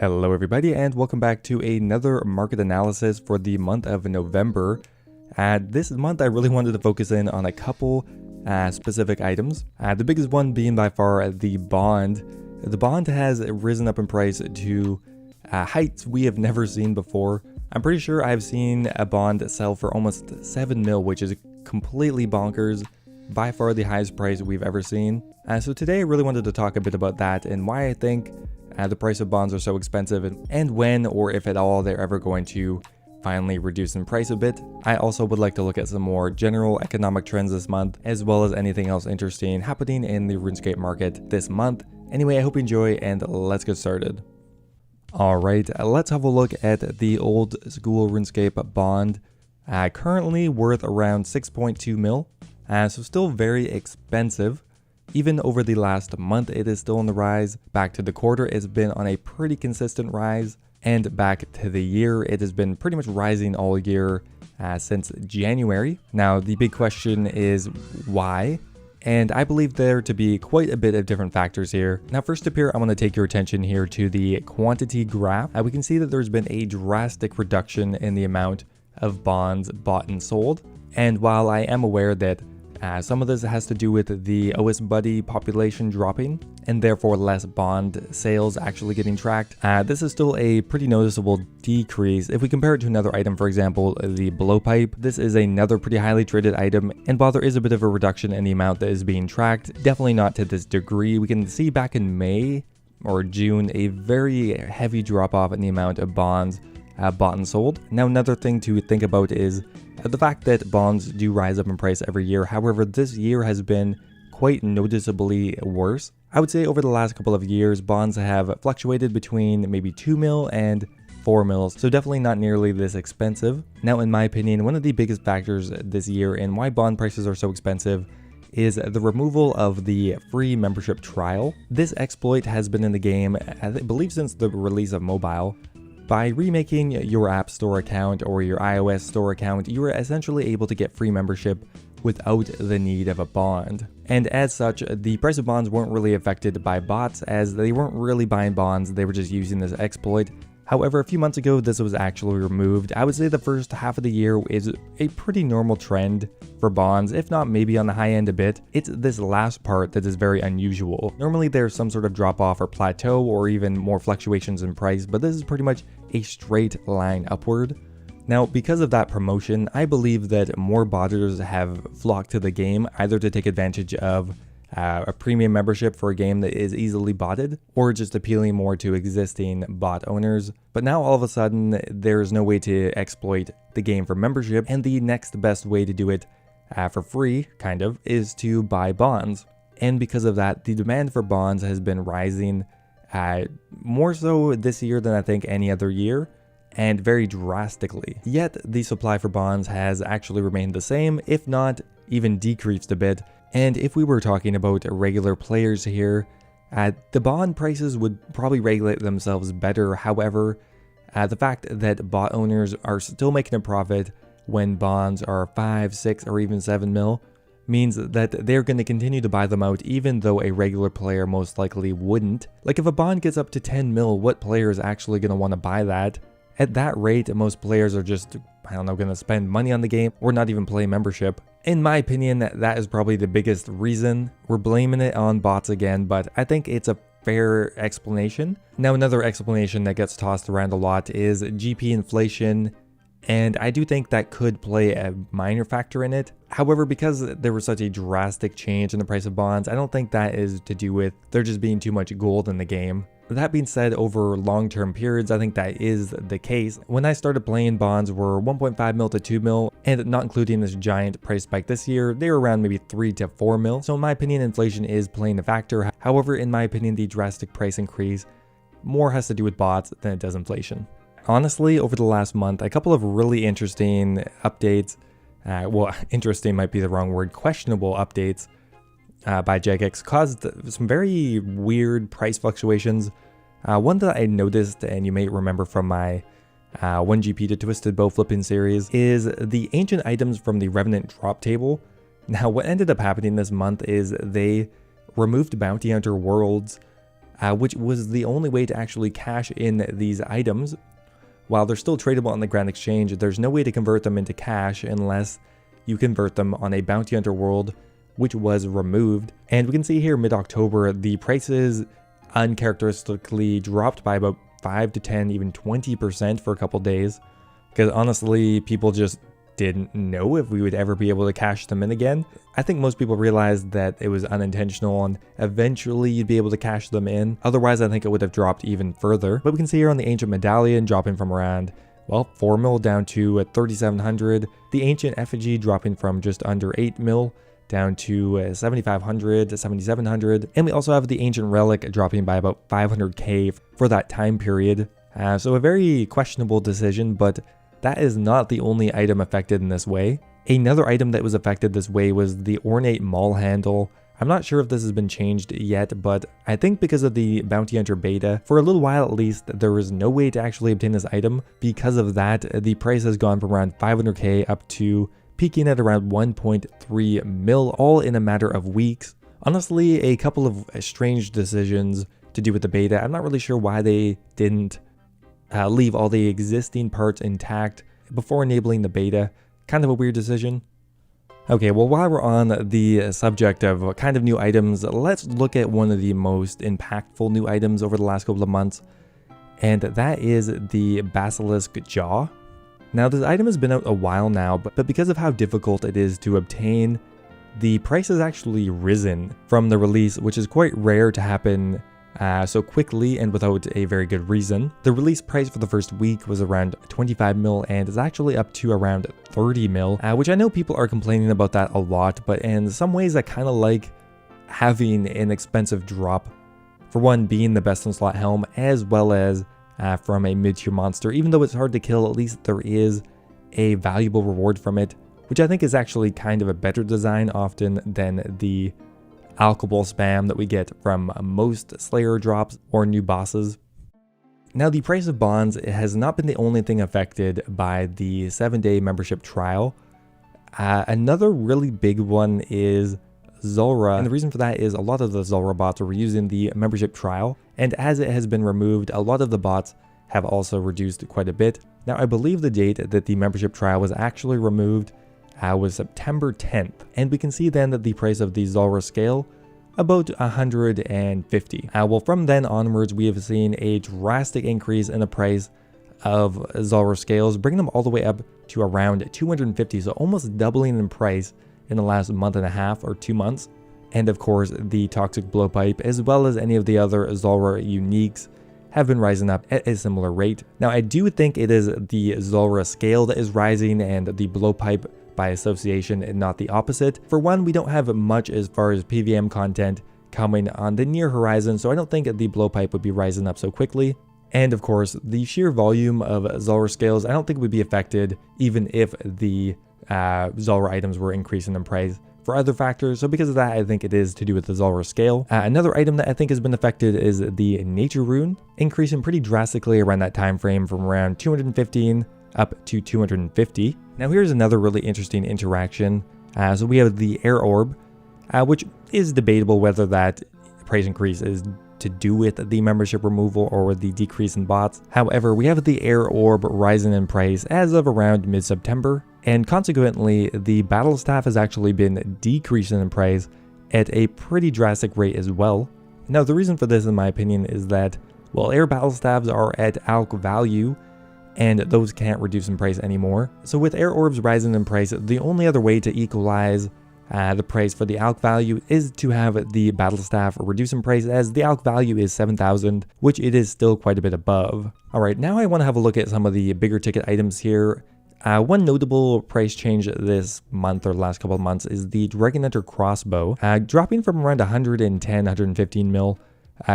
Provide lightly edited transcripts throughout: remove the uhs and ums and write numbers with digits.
Hello everybody and welcome back to another market analysis for the month of November. This month I really wanted to focus in on a couple specific items. The biggest one being by far the bond. The bond has risen up in price to heights we have never seen before. I'm pretty sure I've seen a bond sell for almost 7 mil, which is completely bonkers. By far the highest price we've ever seen. So today I really wanted to talk a bit about that and why I think the price of bonds are so expensive and when or if at all they're ever going to finally reduce in price a bit. I also would like to look at some more general economic trends this month, as well as anything else interesting happening in the RuneScape market this month. Anyway, I hope you enjoy and let's get started. Alright, let's have a look at the old school RuneScape bond. Currently worth around 6.2 mil. So still very expensive. Even over the last month, it is still on the rise. Back to the quarter, it's been on a pretty consistent rise. And back to the year, it has been pretty much rising all year since January. Now, the big question is why? And I believe there to be quite a bit of different factors here. Now, first up here, I want to take your attention here to the quantity graph. We can see that there's been a drastic reduction in the amount of bonds bought and sold. And while I am aware that some of this has to do with the OS buddy population dropping and therefore less bond sales actually getting tracked, this is still a pretty noticeable decrease. If we compare it to another item, for example, the blowpipe, this is another pretty highly traded item, and while there is a bit of a reduction in the amount that is being tracked, definitely not to this degree. We can see back in May or June a very heavy drop off in the amount of bonds bought and sold. Now, another thing to think about is the fact that bonds do rise up in price every year. However, this year has been quite noticeably worse. I would say over the last couple of years, bonds have fluctuated between maybe 2 mil and 4 mils, so definitely not nearly this expensive. Now, in my opinion, one of the biggest factors this year and why bond prices are so expensive is the removal of the free membership trial. This exploit has been in the game, I believe, since the release of mobile. By remaking your App Store account or your iOS Store account, you are essentially able to get free membership without the need of a bond. And as such, the price of bonds weren't really affected by bots, as they weren't really buying bonds, they were just using this exploit. However, a few months ago, this was actually removed. I would say the first half of the year is a pretty normal trend for bonds, if not maybe on the high end a bit. It's this last part that is very unusual. Normally there's some sort of drop off or plateau or even more fluctuations in price, but this is pretty much a straight line upward. Now, because of that promotion, I believe that more botters have flocked to the game, either to take advantage of a premium membership for a game that is easily botted, or just appealing more to existing bot owners. But now all of a sudden, there's no way to exploit the game for membership, and the next best way to do it for free, kind of, is to buy bonds. And because of that, the demand for bonds has been rising more so this year than I think any other year, and very drastically. Yet, the supply for bonds has actually remained the same, if not even decreased a bit. And if we were talking about regular players here, the bond prices would probably regulate themselves better. However, the fact that bot owners are still making a profit when bonds are 5, 6, or even 7 mil means that they're going to continue to buy them out, even though a regular player most likely wouldn't. Like, if a bond gets up to 10 mil, what player is actually going to want to buy that? At that rate, most players are just, I don't know, going to spend money on the game or not even play membership. In my opinion, that is probably the biggest reason. We're blaming it on bots again, but I think it's a fair explanation. Now, another explanation that gets tossed around a lot is GP inflation, and I do think that could play a minor factor in it. However, because there was such a drastic change in the price of bonds, I don't think that is to do with there just being too much gold in the game. That being said, over long-term periods, I think that is the case. When I started playing, bonds were 1.5 mil to 2 mil, and not including this giant price spike this year, they were around maybe 3 to 4 mil. So in my opinion, inflation is playing a factor. However, in my opinion, the drastic price increase more has to do with bots than it does inflation. Honestly, over the last month, a couple of really interesting updates, well, interesting might be the wrong word, questionable updates by Jagex caused some very weird price fluctuations. One that I noticed, and you may remember from my 1GP to Twisted Bow flipping series, is the ancient items from the Revenant drop table. Now, what ended up happening this month is they removed bounty hunter worlds which was the only way to actually cash in these items. While they're still tradable on the Grand Exchange, there's no way to convert them into cash unless you convert them on a Bounty Hunter world, which was removed. And we can see here mid-October, the prices uncharacteristically dropped by about 5 to 10, even 20% for a couple days. Because honestly, people just didn't know if we would ever be able to cash them in again. I think most people realized that it was unintentional and eventually you'd be able to cash them in. Otherwise, I think it would have dropped even further. But we can see here on the Ancient Medallion dropping from around, well, 4 mil down to 3,700. The Ancient Effigy dropping from just under 8 mil down to 7,500 to 7,700. And we also have the Ancient Relic dropping by about 500k for that time period. So a very questionable decision, but that is not the only item affected in this way. Another item that was affected this way was the Ornate Maul Handle. I'm not sure if this has been changed yet, but I think because of the Bounty Hunter beta, for a little while at least, there was no way to actually obtain this item. Because of that, the price has gone from around 500k up to peaking at around 1.3 mil, all in a matter of weeks. Honestly, a couple of strange decisions to do with the beta. I'm not really sure why they didn't leave all the existing parts intact before enabling the beta. Kind of a weird decision. Okay, well, while we're on the subject of kind of new items, let's look at one of the most impactful new items over the last couple of months, and that is the Basilisk Jaw. Now, this item has been out a while now, but because of how difficult it is to obtain, the price has actually risen from the release, which is quite rare to happen so quickly and without a very good reason. The release price for the first week was around 25 mil and is actually up to around 30 mil, which I know people are complaining about that a lot, but in some ways I kind of like having an expensive drop. For one, being the best in slot helm, as well as from a mid-tier monster. Even though it's hard to kill, at least there is a valuable reward from it, which I think is actually kind of a better design often than the alcohol spam that we get from most Slayer drops or new bosses. Now, the price of bonds has not been the only thing affected by the 7-day membership trial. Another really big one is Zulrah, and the reason for that is a lot of the Zulrah bots were using the membership trial, and as it has been removed, a lot of the bots have also reduced quite a bit. Now, I believe the date that the membership trial was actually removed was September 10th, and we can see then that the price of the Zulrah scale about 150. Well, from then onwards, we have seen a drastic increase in the price of Zulrah scales, bringing them all the way up to around 250, so almost doubling in price in the last month and a half or 2 months. And of course, the Toxic Blowpipe, as well as any of the other Zulrah uniques, have been rising up at a similar rate. Now, I do think it is the Zulrah scale that is rising and the Blowpipe by association and not the opposite. For one, we don't have much as far as PVM content coming on the near horizon, so I don't think the Blowpipe would be rising up so quickly. And of course, the sheer volume of Zulrah scales I don't think would be affected even if the Zulrah items were increasing in price for other factors. So because of that, I think it is to do with the Zulrah scale. Another item that I think has been affected is the Nature Rune, increasing pretty drastically around that time frame from around 215 up to 250. Now here's another really interesting interaction. So we have the Air Orb, which is debatable whether that price increase is to do with the membership removal or the decrease in bots. However, we have the Air Orb rising in price as of around mid-September, and consequently, the Battle Staff has actually been decreasing in price at a pretty drastic rate as well. Now, the reason for this, in my opinion, is that, well, Air Battle Staffs are at alch value, and those can't reduce in price anymore. So with Air Orbs rising in price, the only other way to equalize the price for the alch value is to have the Battle Staff reduce in price, as the alch value is 7,000, which it is still quite a bit above. Alright, now I want to have a look at some of the bigger ticket items here. One notable price change this month or last couple of months is the Dragon Hunter Crossbow, dropping from around 110, 115 mil,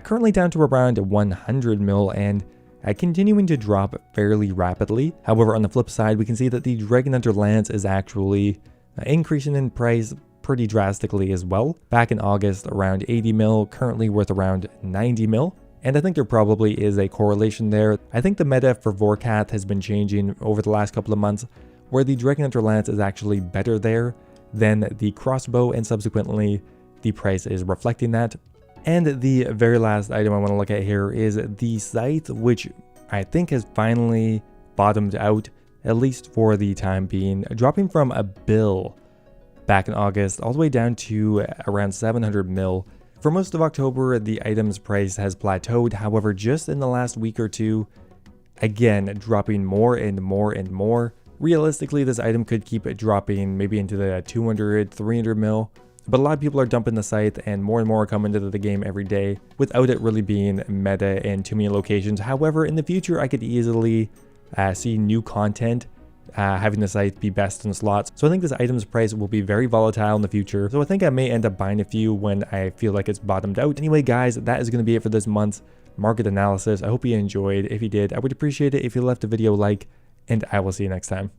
currently down to around 100 mil, and continuing to drop fairly rapidly. However, on the flip side, we can see that the Dragon Hunter Lance is actually increasing in price pretty drastically as well. Back in August, around 80 mil, currently worth around 90 mil. And I think there probably is a correlation there. I think the meta for Vorkath has been changing over the last couple of months, where the Dragon Hunter Lance is actually better there than the crossbow, and subsequently the price is reflecting that. And the very last item I want to look at here is the scythe, which I think has finally bottomed out, at least for the time being, dropping from a bill back in August all the way down to around 700 mil. For most of October, the item's price has plateaued. However, just in the last week or two, again, dropping more and more and more. Realistically, this item could keep dropping maybe into the 200, 300 mil. But a lot of people are dumping the scythe, and more are coming into the game every day without it really being meta in too many locations. However, in the future, I could easily see new content having the scythe be best in slots. So I think this item's price will be very volatile in the future. So I think I may end up buying a few when I feel like it's bottomed out. Anyway, guys, that is going to be it for this month's market analysis. I hope you enjoyed. If you did, I would appreciate it if you left the video a like, and I will see you next time.